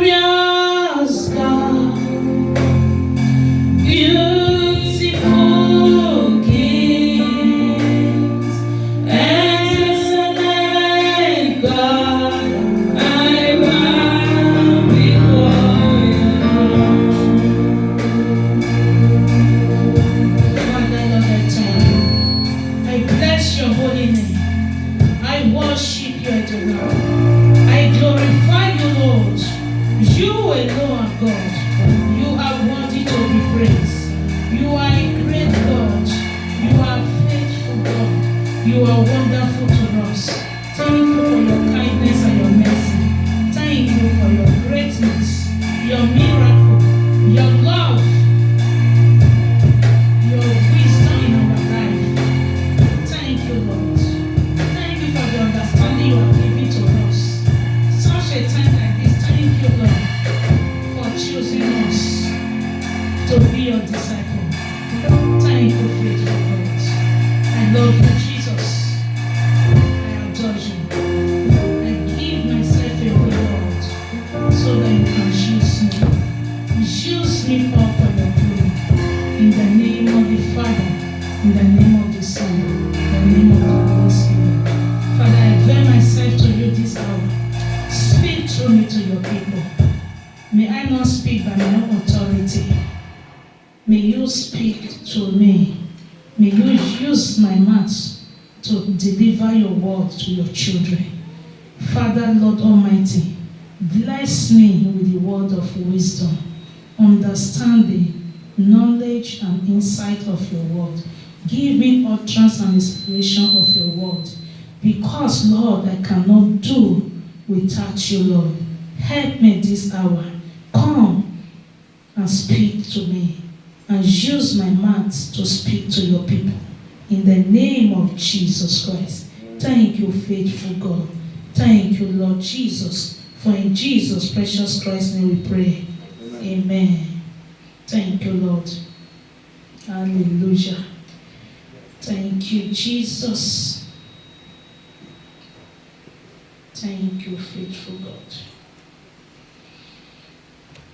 glorious God, beautiful kings, excellent God, I bow before you. Father, Lord, I thank you. I bless your holy name. I worship you, Adonai. I glorify you, Lord. You alone are God. You are worthy to be praised. You are a great God. You are a faithful God. You are wonderful to us. Thank you for your kindness and your mercy. Thank you for your greatness, your miracle, your love, your wisdom in our life. Thank you, Lord. Thank you for the understanding you are giving to us. Such a time like this, thank you, Lord, for choosing us to be your disciple. Thank you, faithful God. I love you, Jesus. I adore you. I give myself away, Lord, so that you can choose me. Choose me all for your glory. In the name of the Father, in the name of the Son, in the name of the Holy Spirit. Father, I avail myself to you this hour. Speak through me to your people. May I not speak by my own authority. May you speak to me. May you use my mouth to deliver your word to your children. Father, Lord Almighty, bless me with the word of wisdom, understanding, knowledge, and insight of your word. Give me utterance and inspiration of your word. Because, Lord, I cannot do without you, Lord. Help me this hour. Come and speak to me and use my mouth to speak to your people. In the name of Jesus Christ. Thank you, faithful God. Thank you, Lord Jesus. For in Jesus' precious Christ's name we pray. Amen. Thank you, Lord. Hallelujah. Thank you, Jesus. Thank you, faithful God.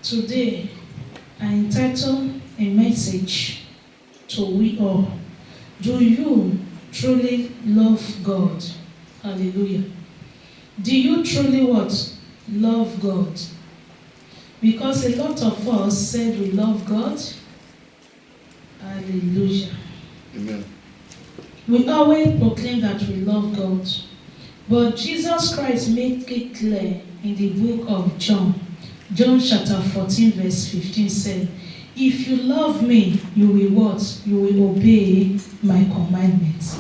Today, I entitled a message to we all. Do you truly love God? Hallelujah. Do you truly what? Love God? Because a lot of us said we love God. Hallelujah. Amen. We always proclaim that we love God. But Jesus Christ made it clear in the book of John. John chapter 14 verse 15 said, if you love me, you will what? You will obey my commandments,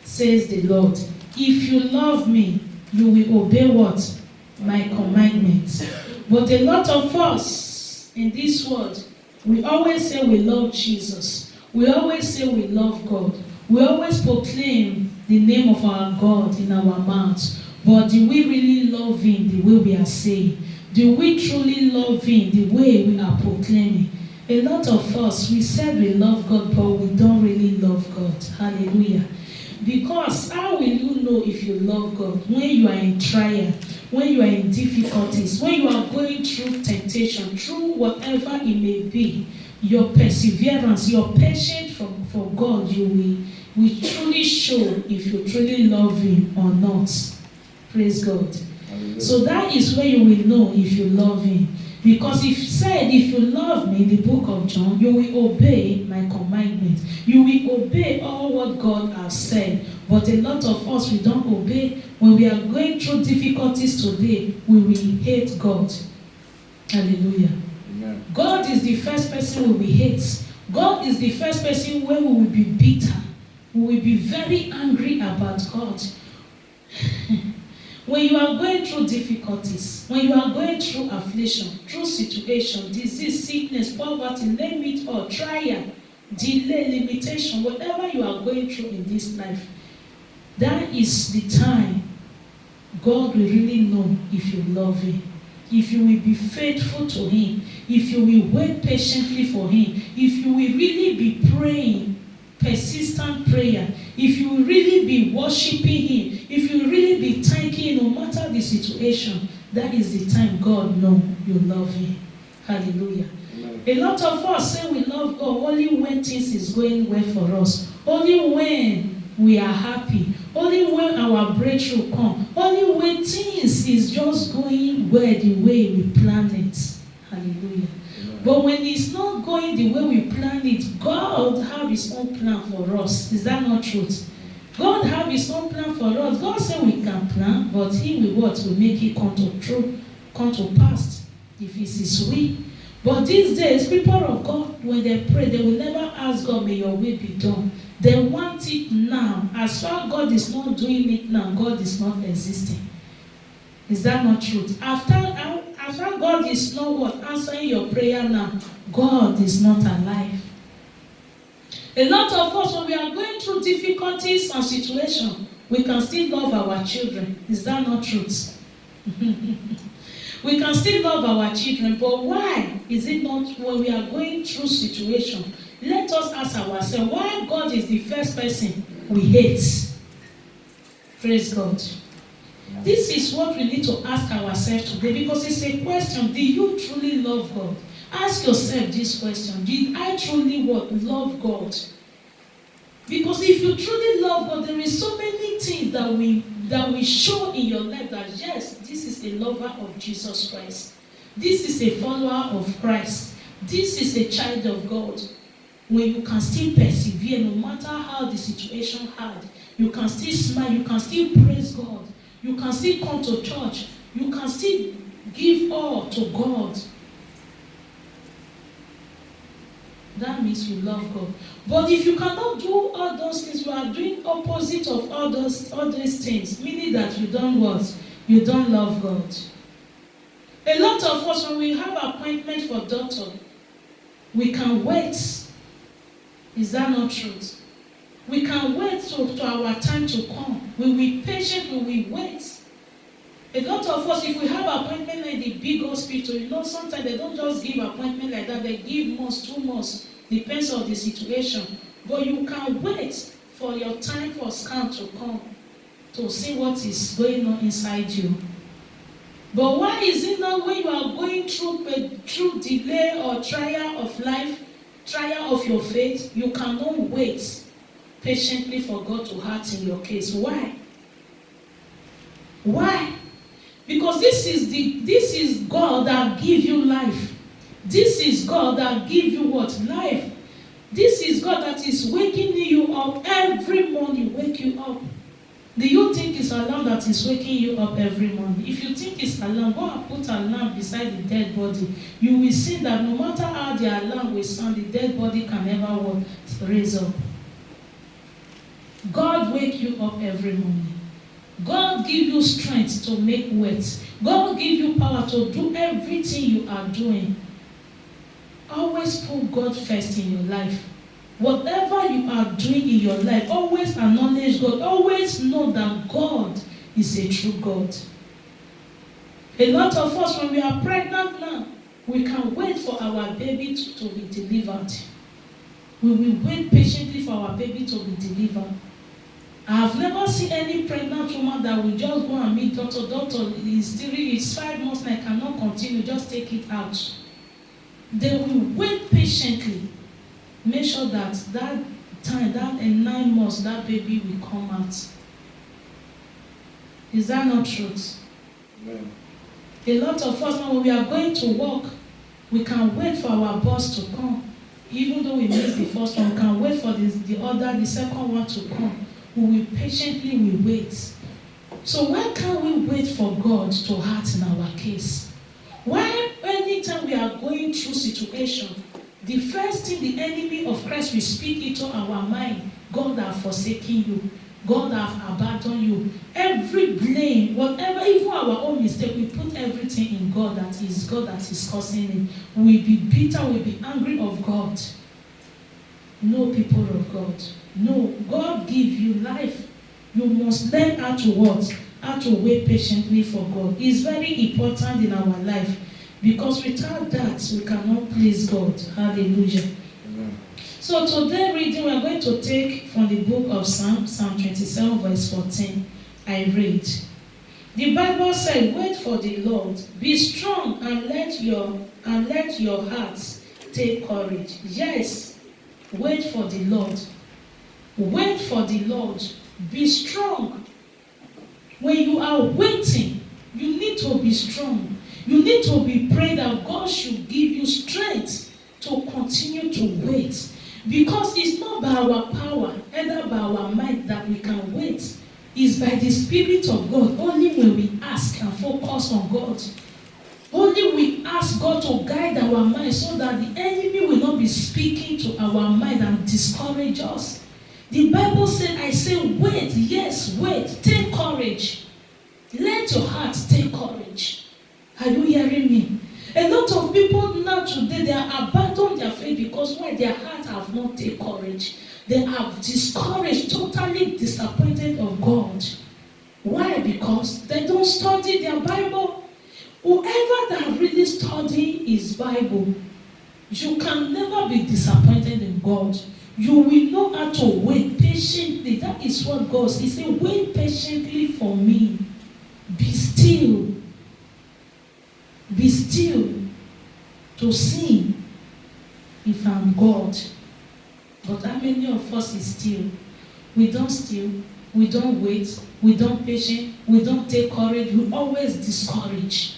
says the Lord. If you love me, you will obey what? My commandments. But a lot of us in this world, we always say we love Jesus. We always say we love God. We always proclaim the name of our God in our mouths. But do we really love him the way we are saying? Do we truly love him the way we are proclaiming? A lot of us, we said we love God, but we don't really love God. Hallelujah. Because how will you know if you love God? When you are in trial, when you are in difficulties, when you are going through temptation, through whatever it may be, your perseverance, your patience for God, you will truly show if you truly love him or not. Praise God. Hallelujah. So that is where you will know if you love him. Because if you love me, in the book of John, you will obey my commandments. You will obey all what God has said. But a lot of us, we don't obey. When we are going through difficulties today, we will hate God. Hallelujah. Amen. God is the first person we hate. God is the first person where we will be bitter. We will be very angry about God. When you are going through difficulties, when you are going through affliction, through situation, disease, sickness, poverty, name it all, trial, delay, limitation, whatever you are going through in this life, that is the time God will really know if you love him, if you will be faithful to him, if you will wait patiently for him, if you will really be praying persistent prayer, if you really be worshiping him, if you really be thanking him no matter the situation, that is the time God knows you love Him. Hallelujah. Amen. A lot of us say we love God only when things is going well for us, only when we are happy, only when our breakthrough come, only when things is just going well the way we plan it. Hallelujah. Amen. But when it's not going the way we plan it, God have His own plan for us. Is that not truth? God have His own plan for us. God said we can plan, but He will what? Will make it come to pass if it's His will. But these days, people of God, when they pray, they will never ask God, may your will be done. They want it now. As far as God is not doing it now, God is not existing. Is that not truth? After God is not what? Answering your prayer now, God is not alive. A lot of us, when we are going through difficulties and situations, we can still love our children. Is that not truth? We can still love our children, but why is it not when we are going through situation? Let us ask ourselves, why God is the first person we hate? Praise God. This is what we need to ask ourselves today, because it's a question. Do you truly love God? Ask yourself this question. Did I truly what? Love God? Because if you truly love God, there is so many things that we show in your life that yes, this is a lover of Jesus Christ. This is a follower of Christ. This is a child of God. When you can still persevere, no matter how the situation hard, you can still smile, you can still praise God, you can still come to church, you can still give all to God. That means you love God. But if you cannot do all those things, you are doing opposite of all these things, meaning that you don't what? You don't love God. A lot of us, when we have appointment for doctor, we can wait. Is that not truth? We can wait to our time to come. We will be patient, we will wait. A lot of us, if we have appointment in the big hospital, sometimes they don't just give appointment like that. They give months, 2 months. Depends on the situation. But you can wait for your time for scan to come to see what is going on inside you. But why is it not when you are going through delay or trial of life, trial of your faith, you cannot wait patiently for God to act in your case? Why? Why? Because this is God that gives you life. This is God that gives you what? Life. This is God that is waking you up every morning. Wake you up. Do you think it's alarm that is waking you up every morning? If you think it's alarm, go and put an alarm beside the dead body. You will see that no matter how the alarm will sound, the dead body can never raise up. God wake you up every morning. God give you strength to make weight. God give you power to do everything you are doing. Always put God first in your life. Whatever you are doing in your life, always acknowledge God. Always know that God is a true God. A lot of us, when we are pregnant now, we can wait for our baby to be delivered. We will wait patiently for our baby to be delivered. I have never seen any pregnant woman that will just go and meet doctor. Doctor, it's 5 months and I cannot continue. Just take it out. They will wait patiently. Make sure that time, that in 9 months, that baby will come out. Is that not truth? Amen. A lot of us, when we are going to work, we can wait for our boss to come. Even though we miss the first one, we can wait for the second one to come. We will patiently wait. So why can't we wait for God to act in our case? Why anytime we are going through situation, the first thing the enemy of Christ will speak into our mind, God has forsaken you. God has abandoned you. Every blame, whatever, even our own mistake, we put everything in God that is causing it. We'll be bitter, we'll be angry of God. No, people of God. No, God give you life. You must learn how to what? How to wait patiently for God. It's very important in our life. Because without that, we cannot please God. Hallelujah. Amen. So today reading, we are going to take from the book of Psalm 27 verse 14. I read. The Bible said, wait for the Lord. Be strong and let your hearts take courage. Yes, wait for the Lord. Wait for the Lord. Be strong. When you are waiting, you need to be strong. You need to be praying that God should give you strength to continue to wait. Because it's not by our power, either by our might that we can wait. It's by the Spirit of God. Only when we ask and focus on God. Only we ask God to guide our mind so that the enemy will not be speaking to our mind and discourage us. The Bible said, I say, wait, yes, wait, take courage. Let your heart take courage. Are you hearing me? A lot of people now today, they are abandoned their faith because why? Their heart have not taken courage. They have discouraged, totally disappointed of God. Why? Because they don't study their Bible. Whoever that really study his Bible, you can never be disappointed in God. You will know how to wait patiently. That is what God says. He said, wait patiently for me. Be still. Be still to see if I'm God. But how many of us is still? We don't still. We don't wait. We don't patient. We don't take courage. We always discourage.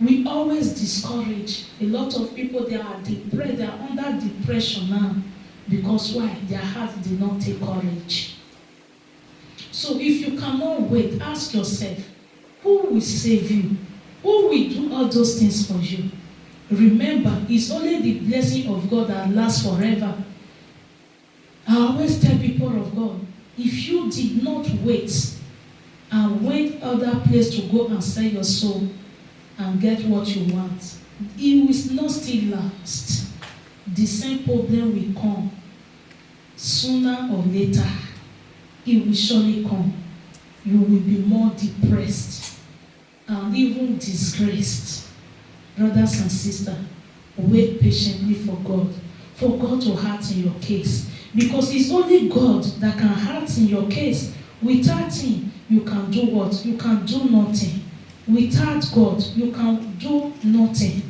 We always discourage. A lot of people, they are depressed. They are under depression now. Because why? Their heart did not take courage. So if you cannot wait, ask yourself, who will save you? Who will do all those things for you? Remember, it's only the blessing of God that lasts forever. I always tell people of God, if you did not wait and wait other place to go and sell your soul and get what you want, it will not still last. The same problem will come. Sooner or later, it will surely come. You will be more depressed and even disgraced. Brothers and sisters, wait patiently for God to act in your case. Because it's only God that can act in your case. Without Him, you can do what? You can do nothing. Without God, you can do nothing.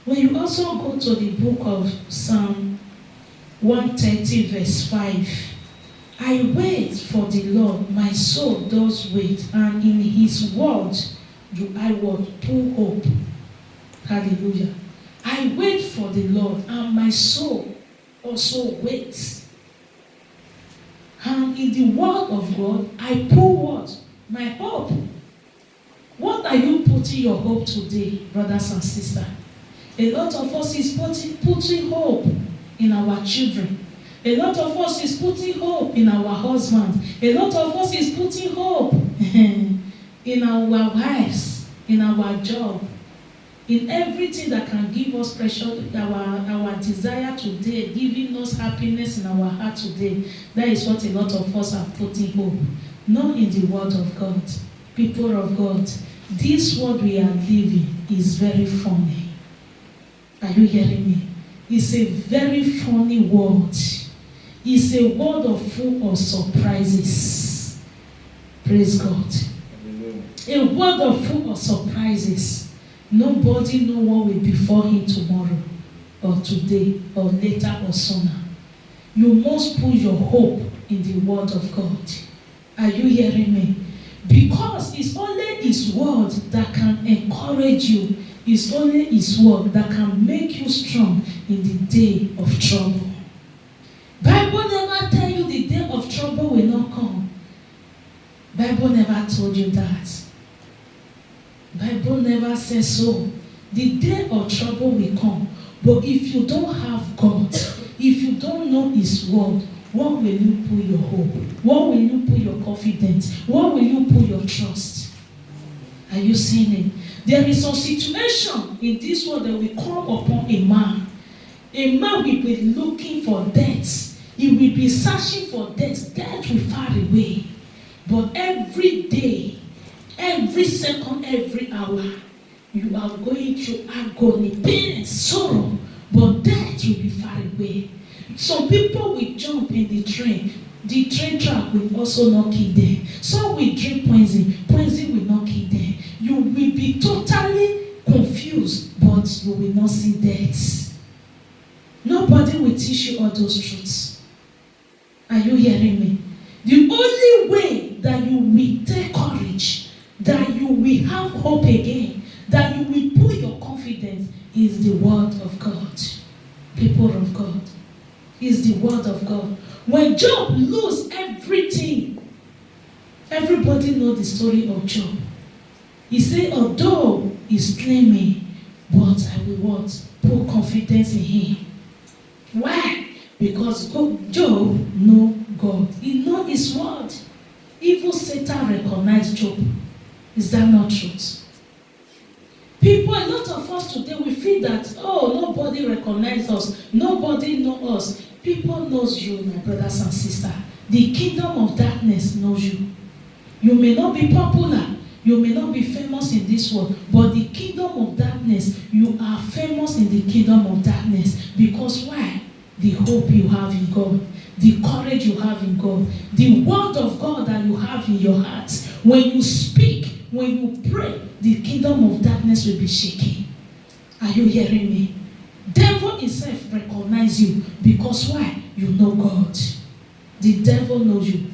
When you also go to the book of Psalm 130 verse 5, I wait for the Lord, my soul does wait, and in His word do I put hope. Hallelujah. I wait for the Lord, and my soul also waits. And in the word of God, I put what? My hope. What are you putting your hope today, brothers and sisters? A lot of us is putting hope in our children. A lot of us is putting hope in our husband. A lot of us is putting hope in our wives, in our job, in everything that can give us pressure, our desire today, giving us happiness in our heart today. That is what a lot of us are putting hope. Not in the word of God. People of God, this world we are living is very funny. Are you hearing me? It's a very funny world. It's a world of full of surprises. Praise God. Amen. A world of full of surprises. Nobody knows what will befall him tomorrow or today or later or sooner. You must put your hope in the word of God. Are you hearing me? Because it's only His word that can encourage you. It's only His word that can make you strong in the day of trouble. Bible never tell you the day of trouble will not come. Bible never told you that. Bible never says so. The day of trouble will come. But if you don't have God, if you don't know His word, what will you put your hope? What will you put your confidence? What will you put your trust? Are you seeing it? There is a situation in this world that will come upon a man. A man will be looking for death. He will be searching for death. Death will far away. But every day, every second, every hour, you are going through agony, pain, and sorrow. But death will be far away. Some people will jump in the train. The train track will also not kill them. Some will drink poison. Poison will not kill them. You will be totally confused, but you will not see death. Nobody will teach you all those truths. Are you hearing me? The only way that you will take courage, that you will have hope again, that you will put your confidence is the word of God. People of God. Is the word of God. When Job lost everything, everybody knows the story of Job. He said, although he's claiming, but I will what? Put confidence in him. Why? Because Job know God. He know his word. Even Satan recognized Job. Is that not truth? People, a lot of us today, we feel that, oh, nobody recognizes us. Nobody knows us. People knows you, my brothers and sisters. The kingdom of darkness knows you. You may not be popular. You may not be famous in this world. But the kingdom of darkness, you are famous in the kingdom of darkness. Because why? The hope you have in God. The courage you have in God. The word of God that you have in your heart. When you speak, when you pray, the kingdom of darkness will be shaken. Are you hearing me? Devil himself recognizes you because why? You know God. The devil knows you.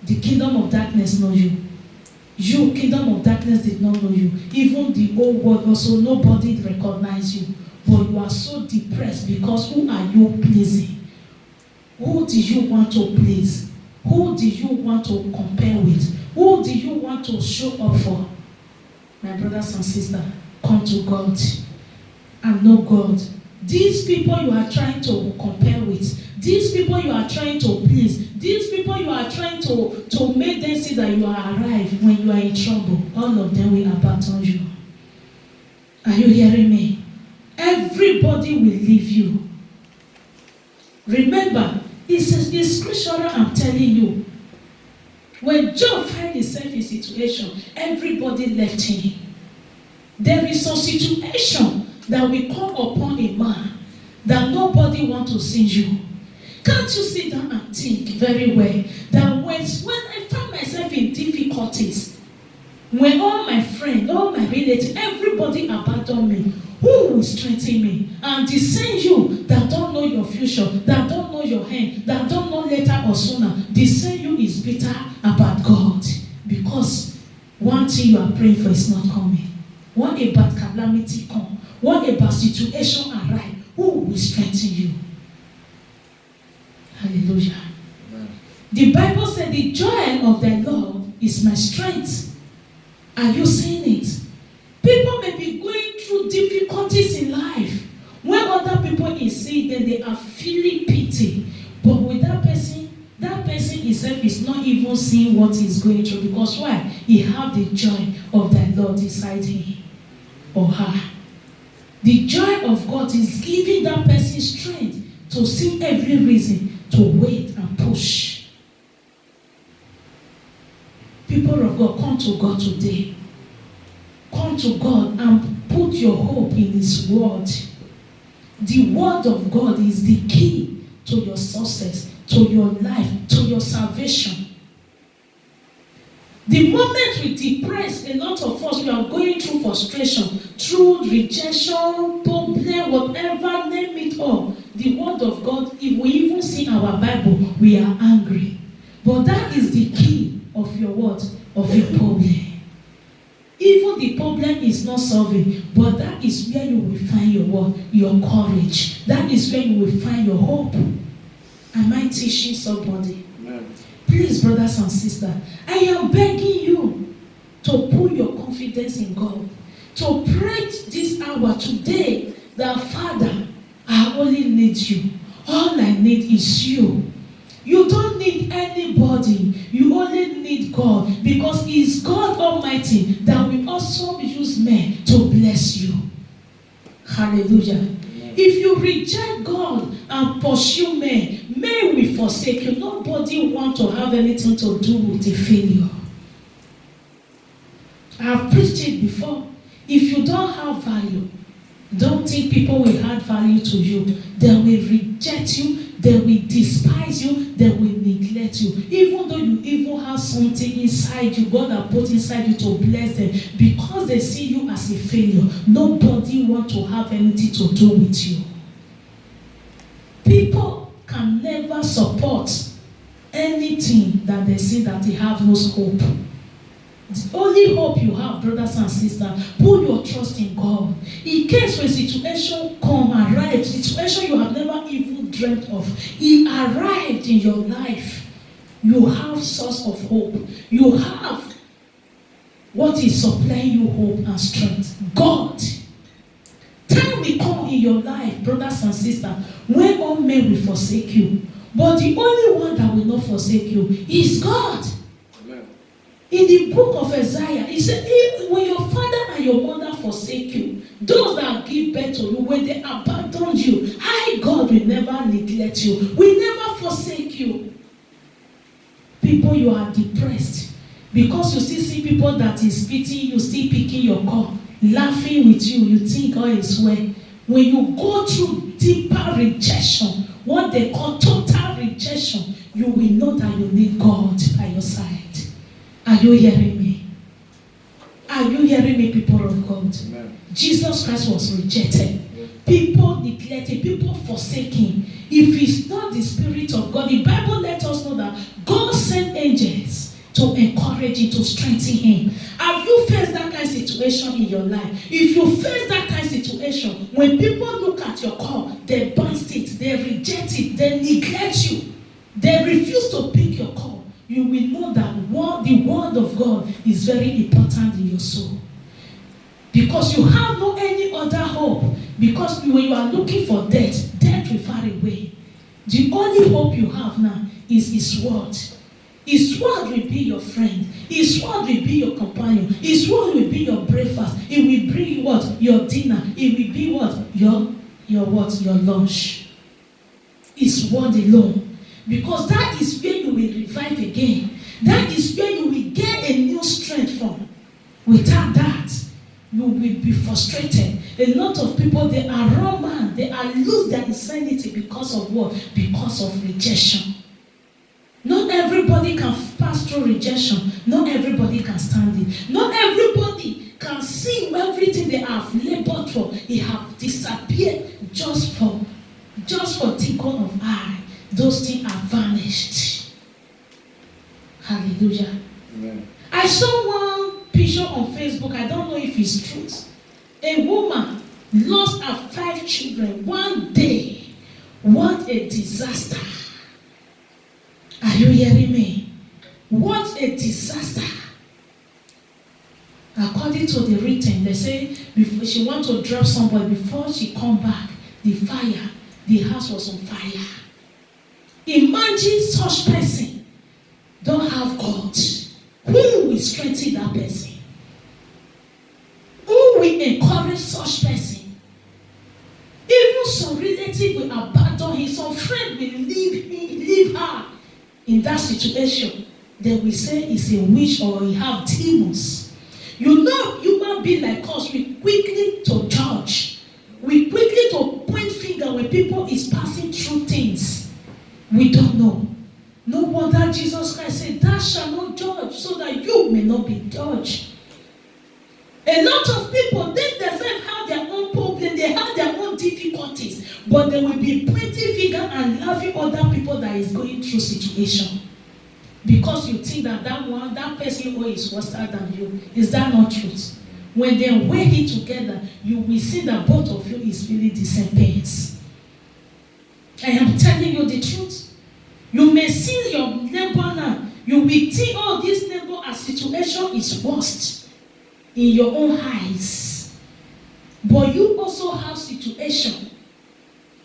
The kingdom of darkness knows you. You, kingdom of darkness, did not know you. Even the whole world also, nobody recognizes you. But you are so depressed because who are you pleasing? Who do you want to please? Who do you want to compare with? Who do you want to show up for? My brothers and sisters, come to God and know God. These people you are trying to compare with, these people you are trying to please, these people you are trying to make them see that you are arrived when you are in trouble, all of them will abandon you. Are you hearing me? Everybody will leave you. Remember, it's scriptural, I'm telling you. When Job found himself in a situation, everybody left him. There is a situation that will come upon a man that nobody wants to see you. Can't you sit down and think very well that when I find myself in difficulties, when all my friends, all my relatives, everybody abandon me, who will strengthen me? And the same you that don't know your future, that don't know your hand, that don't know later or sooner, the same you is bitter about God. Because one thing you are praying for is not coming. What about calamity come? What about situation arrive? Who will strengthen you? Hallelujah. Amen. The Bible said the joy of the Lord is my strength. Are you seeing it? People may be going through difficulties in life. When other people is seeing them, they are feeling pity. But with that person himself is not even seeing what he's going through. Because why? He have the joy of the Lord inside him or her. The joy of God is giving that person strength to see every reason to wait and push. People of God, come to God today. Come to God and put your hope in His word. The word of God is the key to your success, to your life, to your salvation. The moment we depress, a lot of us, we are going through frustration, through rejection, problem, whatever, name it all. The word of God, if we even see our Bible, we are angry. But that is the key of your word, of your problem. Even the problem is not solving, but that is where you will find your word, your courage. That is where you will find your hope. Am I teaching somebody? Amen. Please, brothers and sisters, I am begging you to put your confidence in God. To pray this hour today that, Father, I only need you. All I need is you. You don't need anybody. You only need God, because He is God Almighty that will also use men to bless you. Hallelujah. Amen. If you reject God and pursue men, men will forsake you. Nobody wants to have anything to do with a failure. I have preached it before. If you don't have value, Don't think people will add value to you. They will reject you. They will despise you. They will neglect you. Even though you even have something inside you, God has put inside you to bless them. Because they see you as a failure, nobody wants to have anything to do with you. People can never support anything that they see that they have no hope. The only hope you have, brothers and sisters, put your trust in God. In case when situation arrives, situation you have never even dreamt of, it arrived in your life, you have source of hope. You have what is supplying you hope and strength. God. Time will come in your life, brothers and sisters, when all men will forsake you. But the only one that will not forsake you is God. In the book of Isaiah, he said, when your father and your mother forsake you, those that give birth to you, when they abandon you, God will never neglect you, will never forsake you. People, you are depressed because you still see people that is pitying you, still picking your call, laughing with you, you think all is well. When you go through deeper rejection, what they call total rejection, you will know that you need God by your side. Are you hearing me? Are you hearing me, people of God? Amen. Jesus Christ was rejected. People neglected, people forsaken. If it's not the Spirit of God, the Bible lets us know that God sent angels to encourage him, to strengthen him. Have you faced that kind of situation in your life? If you face that kind of situation, when people look at your call, they bounce it, they reject it, they neglect you, they refuse to pick your call, you will know that the word of God is very important in your soul. Because you have no any other hope. Because when you are looking for death will far away. The only hope you have now is His word. His word will be your friend. His word will be your companion. His word will be your breakfast. It will bring what? Your dinner. It will be what? Your what? Your lunch. His word alone. Because that is where you will revive again. That is where you will get a new strength from. Without that, you will be frustrated. A lot of people, they are wrong man. They are lose their insanity because of what? Because of rejection. Not everybody can pass through rejection. Not everybody can stand it. Not everybody can see everything they have labored for. It have disappeared just for twinkle of eye. Those things are vanished. Hallelujah. Amen. I saw one picture on Facebook. I don't know if it's true. A woman lost her 5 children one day. What a disaster. Are you hearing me? What a disaster. According to the written, they say before she want to drop somebody, before she come back, the house was on fire. Imagine such person don't have God. Who will strengthen that person? Who will encourage such person? Even some relative will abandon him. Some friend will leave her in that situation. They will say it's a witch or he have demons. You know, human being like us, we quickly to judge. We quickly to point finger when people is passing through things. We don't know. No wonder Jesus Christ said, thou shalt not judge, so that you may not be judged. A lot of people, they themselves have their own problems, they have their own difficulties, but they will be pointing finger and laughing other people that is going through situation. Because you think that person who is worse than you. Is that not truth? When they weigh it together, you will see that both of you is feeling the same pains. I am telling you the truth. You may see your neighbor now. You will think, oh, this neighbor, a situation is worst in your own eyes. But you also have situation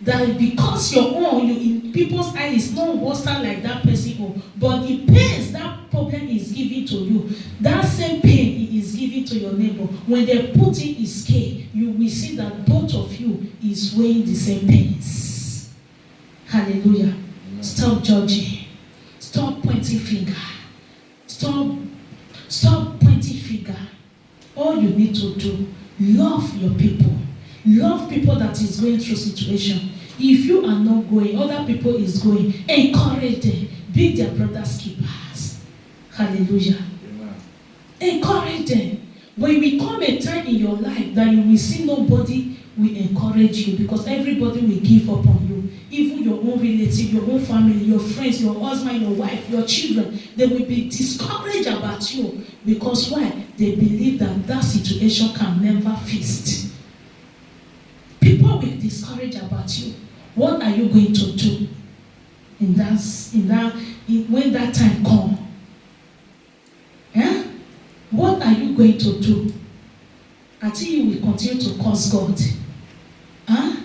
that because your own, in people's eyes, is not worse like that person own. But the pains that problem is giving to you, that same pain is giving to your neighbor. When they put in a scale, you will see that both of you is weighing the same pains. Hallelujah. Amen. Stop judging. Stop pointing finger. Stop pointing finger. All you need to do, love your people. Love people that is going through situation. If you are not going, other people is going. Encourage them. Be their brother's keepers. Hallelujah. Amen. Encourage them. When we come a time in your life that you will see nobody will encourage you, because everybody will give up on you. Even your own relative, your own family, your friends, your husband, your wife, your children, they will be discouraged about you. Because why? They believe that situation can never feast. People will discourage about you. What are you going to do when that time comes? Eh? What are you going to do? Until you will continue to curse God. Huh?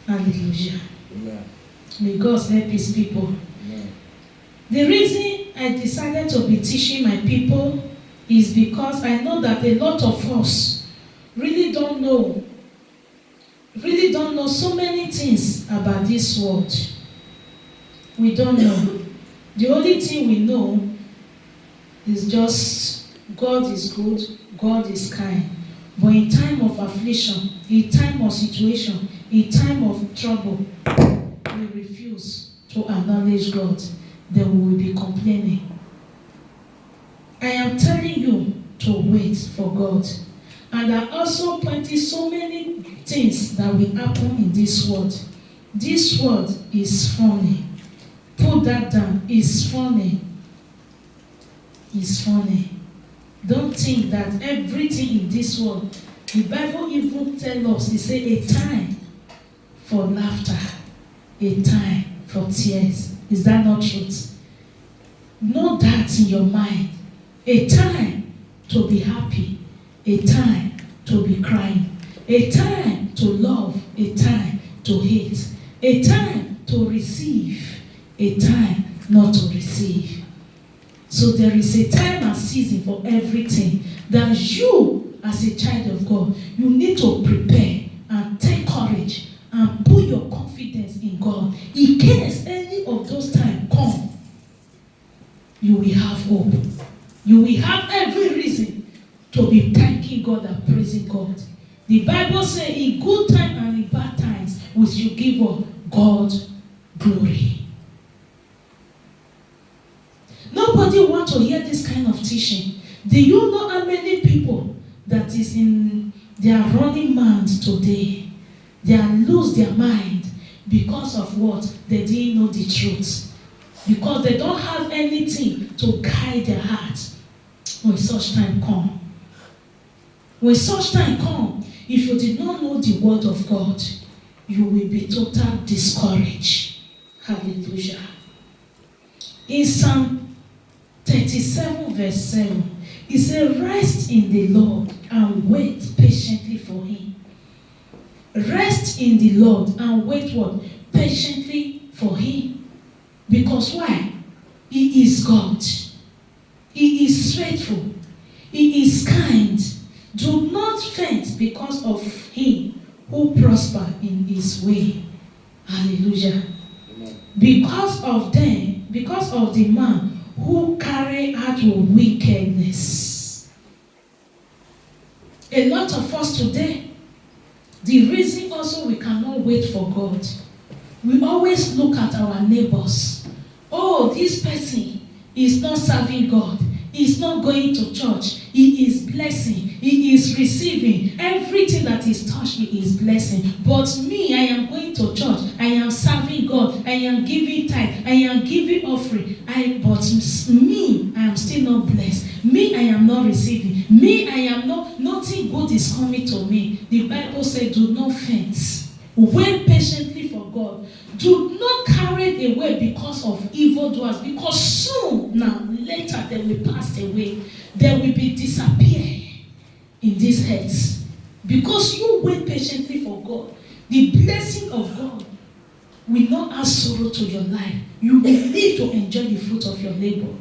Hallelujah. Amen. May God help his people. Amen. The reason I decided to be teaching my people is because I know that a lot of us really don't know so many things about this world. We don't know. The only thing we know is just God is good, God is kind. But in time of affliction, in time of situation, in time of trouble, we refuse to acknowledge God. Then we will be complaining. I am telling you to wait for God. And I also pointed so many things that will happen in this world. This world is funny. Put that down. It's funny. It's funny. Don't think that everything in this world, the Bible even tells us, it says a time for laughter, a time for tears. Is that not truth? Know that in your mind. A time to be happy, a time to be crying, a time to love, a time to hate, a time to receive, a time not to receive. So there is a time and season for everything that you, as a child of God, you need to prepare and take courage and put your confidence in God. In case any of those times come, you will have hope. You will have every reason to be thanking God and praising God. The Bible says in good times and in bad times, will you give up God glory. Nobody wants to hear this kind of teaching. Do you know how many people that is in their running minds today? They are lose their mind because of what? They didn't know the truth. Because they don't have anything to guide their heart when such time come. When such time come, if you did not know the word of God, you will be totally discouraged. Hallelujah. In Psalm 37 verse 7, it says, rest in the Lord and wait patiently for him. Rest in the Lord and wait what? Patiently for him. Because why? He is God. He is faithful. He is kind. Do not faint because of him who prosper in his way. Hallelujah. Amen. Because of the man who carry out wickedness. A lot of us today, the reason also we cannot wait for God, we always look at our neighbors. Oh, this person is not serving God. He's not going to church. He is blessing. He is receiving. Everything that is touched, he is blessing. But me, I am going to church. I am serving God. I am giving tithe. I am giving offering. But me, I am still not blessed. Me, I am not receiving. Me, I am not, nothing good is coming to me. The Bible says, do not faint. Wait patiently for God. Do not carry away because of evildoers. Because soon, now, later, they will pass away. They will be disappear in these heads. Because you wait patiently for God. The blessing of God will not add sorrow to your life. You will live to enjoy the fruit of your labor.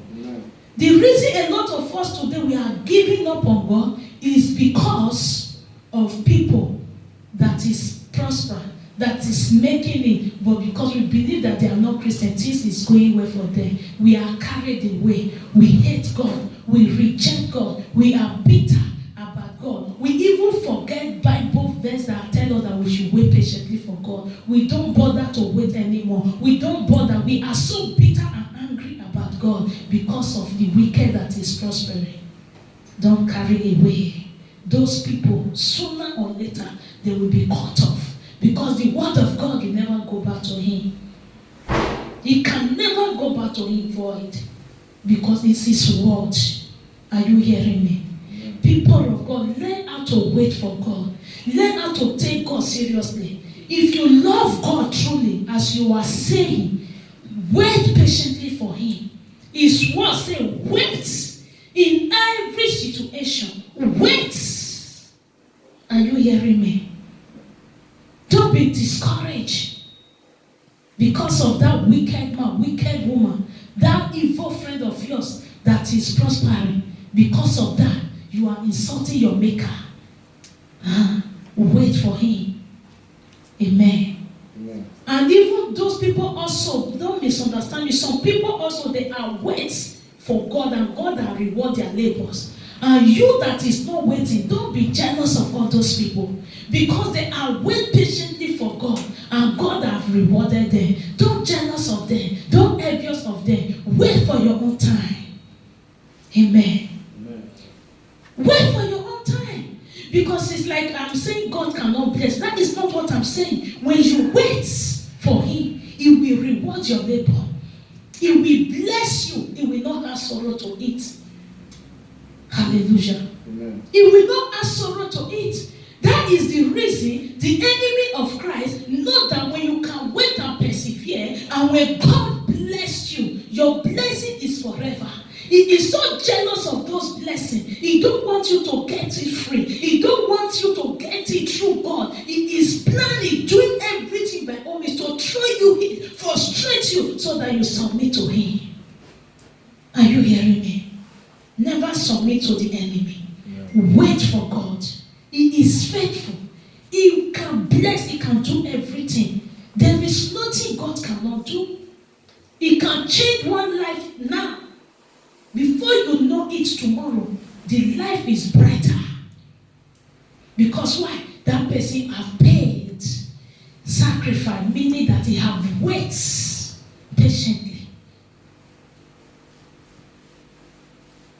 The reason a lot of us today we are giving up on God is because of people that is prosper, that is making it, but because we believe that they are not Christian, things is going well for them. We are carried away. We hate God. We reject God. We are bitter about God. We even forget verse that tell us that we should wait patiently for God. We don't bother to wait anymore. We don't bother. We are so bitter and angry about God because of the wicked that is prospering. Don't carry away. Those people, sooner or later, they will be cut off. Because the word of God will never go back to him. He can never go back to him for it. Because it's his word. Are you hearing me? People of God, learn how to wait for God. Learn how to take God seriously. If you love God truly, as you are saying, wait patiently for him. His word says, wait in every situation. Wait. Are you hearing me? Don't be discouraged because of that wicked man, wicked woman, that evil friend of yours that is prospering. Because of that, you are insulting your maker. Wait for him. Amen. Amen. And even those people also, don't misunderstand me, some people also, they are waiting for God, and God will reward their labors. And you that is not waiting, don't be jealous of all those people, because they are waiting patiently for God, and God have rewarded them. Don't jealous of them. Don't envious of them. Wait for your own time. Amen. Wait for your own time. Because it's like I'm saying God cannot bless. That is not what I'm saying. When you wait for him, he will reward your labor. He will bless you. He will not have sorrow to eat. Hallelujah. Amen. He will not have sorrow to eat. That is the reason the enemy of Christ know that when you can wait and persevere, and when God bless you, your blessing is forever. He is so jealous of those blessings. He don't want you to get it free. He don't want you to get it through God. He is planning, doing everything by all means to throw you, frustrate you, so that you submit to him. Are you hearing me? Never submit to the enemy. Yeah. Wait for God. He is faithful. He can bless. He can do everything. There is nothing God cannot do. He can change one life now. Before you know it tomorrow, the life is brighter. Because why? That person have paid sacrifice, meaning that he have waited patiently.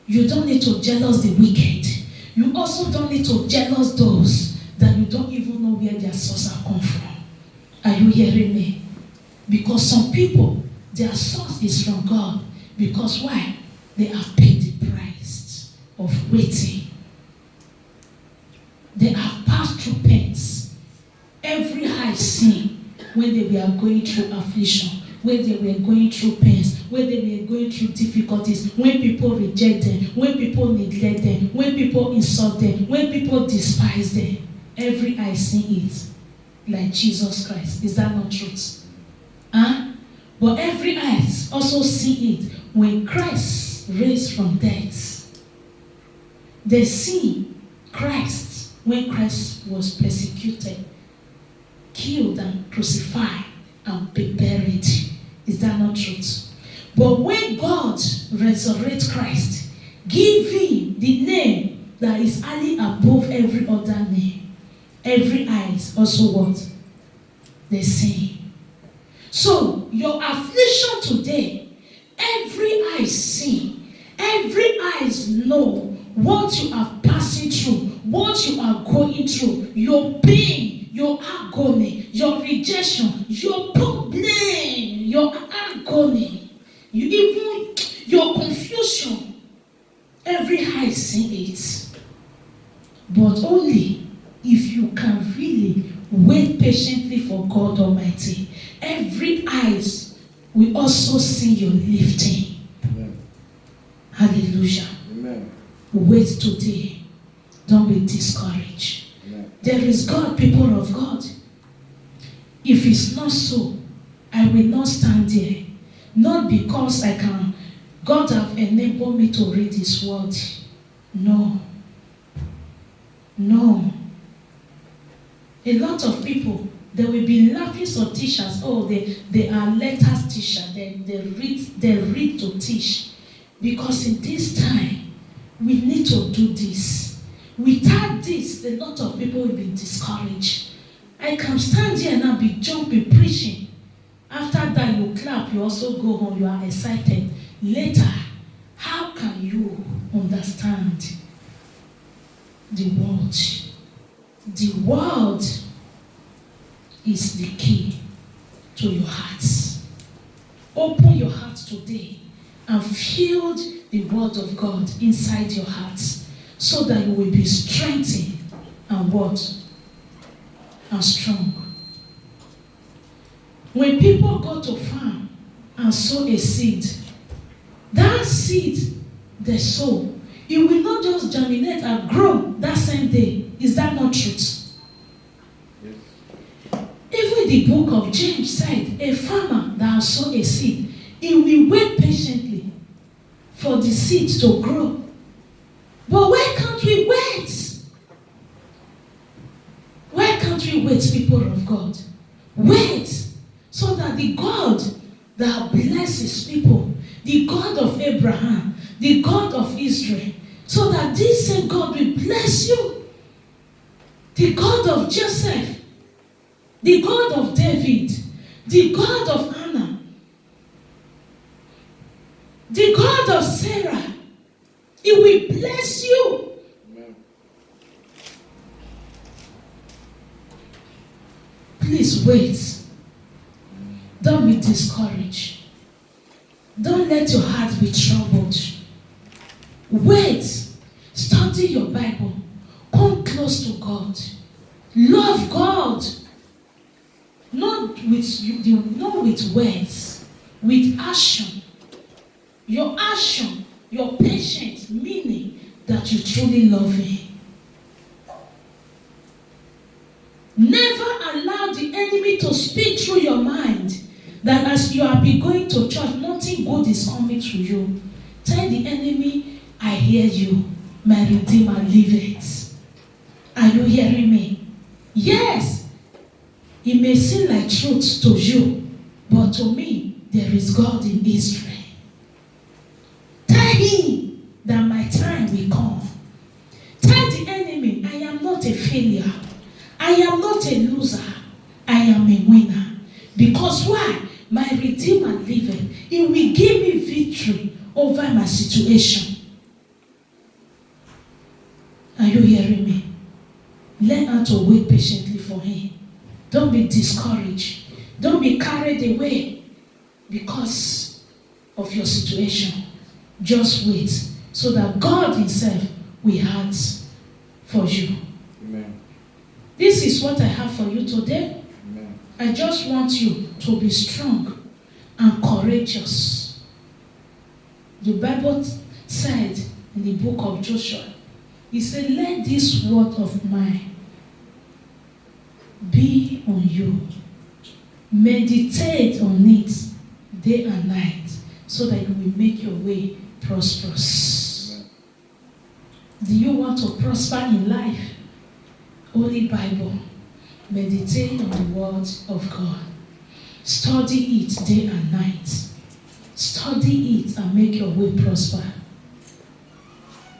You don't need to jealous the wicked. You also don't need to jealous those that you don't even know where their source are come from. Are you hearing me? Because some people, their source is from God. Because why? They have paid the price of waiting. They have passed through pains. Every high sin, when they were going through affliction, when they were going through pains, when they were going through difficulties, when people reject them, when people neglect them, when people insult them, when people despise them, every eye see it, like Jesus Christ. Is that not truth? Huh? But every eye also see it when Christ raised from death. They see Christ when Christ was persecuted, killed and crucified and be buried. Is that not truth? But when God resurrects Christ, give him the name that is highly above every other name, every eyes also what? They see. So your affliction today, every eye see, every eyes know what you are passing through, what you are going through, your pain, your agony, your rejection, your problem, your agony, even your confusion. Every eye see it. But only if you can really wait patiently for God Almighty, every eyes will also see your lifting. Amen. Hallelujah. Amen. Wait today. Don't be discouraged. Amen. There is God, people of God. If it's not so, I will not stand there. Not because I can. God have enabled me to read his word. No. No. A lot of people, they will be laughing at teachers. Oh, they are letters teachers. They read to teach. Because in this time, we need to do this. Without this, a lot of people will be discouraged. I can stand here and I'll be jumping, preaching. After that, you clap, you also go home, you are excited. Later, how can you understand the world? The world is the key to your hearts. Open your heart today and feel the word of God inside your hearts so that you will be strengthened and what? And strong. When people go to farm and sow a seed, that seed they sow, it will not just germinate and grow that same day. Is that not truth? Yes. Even the book of James said, a farmer that has sown a seed, he will wait patiently for the seed to grow. But why can't we wait? Why can't we wait, people of God? Wait, so that the God that blesses people, the God of Abraham, the God of Israel, so that this same God will bless you. The God of Joseph, the God of David, the God of Anna, the God of Sarah, He will bless you. Amen. Please wait. Don't be discouraged. Don't let your heart be troubled. Wait. Study your Bible. Come close to God. Love God. Not with words, with action. Your action, your patience, meaning that you truly love Him. Never allow the enemy to speak through your mind that as you are going to church, nothing good is coming to you. Tell the enemy, I hear you, my Redeemer liveth. Are you hearing me? Yes, it may seem like truth to you, but to me, there is God in Israel. Tell him that my time will come. Tell the enemy, I am not a failure. I am not a loser. I am a winner. Because why? My Redeemer liveth. He will give me victory over my situation. Are you hearing me? Learn how to wait patiently for Him. Don't be discouraged. Don't be carried away because of your situation. Just wait so that God Himself will act for you. Amen. This is what I have for you today. Amen. I just want you to be strong and courageous. The Bible said in the book of Joshua, He said, let this word of mine be on you. Meditate on it day and night so that you will make your way prosperous. Amen. Do you want to prosper in life? Holy Bible. Meditate on the word of God. Study it day and night. Study it and make your way prosper.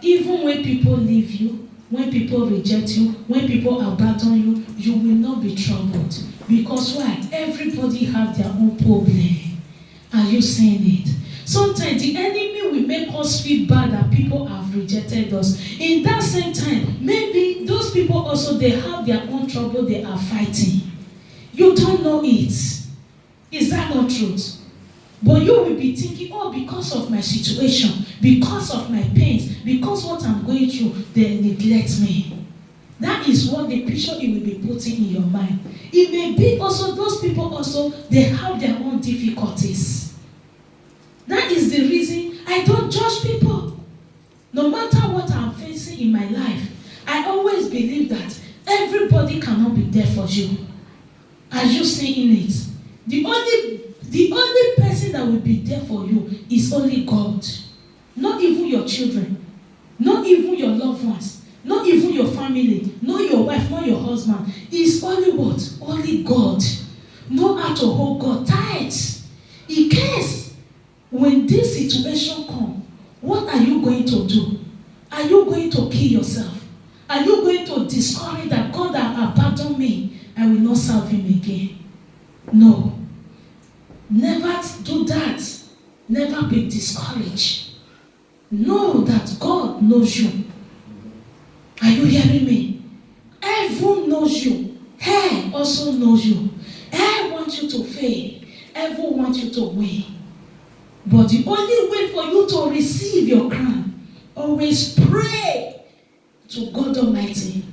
Even when people leave you, when people reject you, when people abandon you, you will not be troubled. Because why? Everybody have their own problem. Are you saying it? Sometimes the enemy will make us feel bad that people have rejected us. In that same time, maybe those people also, they have their own trouble they are fighting. You don't know it. Is that not truth? But you will be thinking, oh, because of my situation, because of my pains, because what I'm going through, they neglect me. That is what the picture it will be putting in your mind. It may be also, those people also, they have their own difficulties. That is the reason I don't judge people. No matter what I'm facing in my life, I always believe that everybody cannot be there for you. Are you saying it? The only person that will be there for you is only God. Not even your children. Not even your loved ones. Not even your family. Not your wife. Not your husband. It's only what? Only God. Know how to hold God tight. In case when this situation comes, what are you going to do? Are you going to kill yourself? Are you going to discourage that God has abandoned me, I will not serve him again? No. Never do that. Never be discouraged. Know that God knows you. Are you hearing me? Heaven knows you. Hell also knows you. Hell wants you to fail. Heaven wants you to win. But the only way for you to receive your crown, always pray to God Almighty, to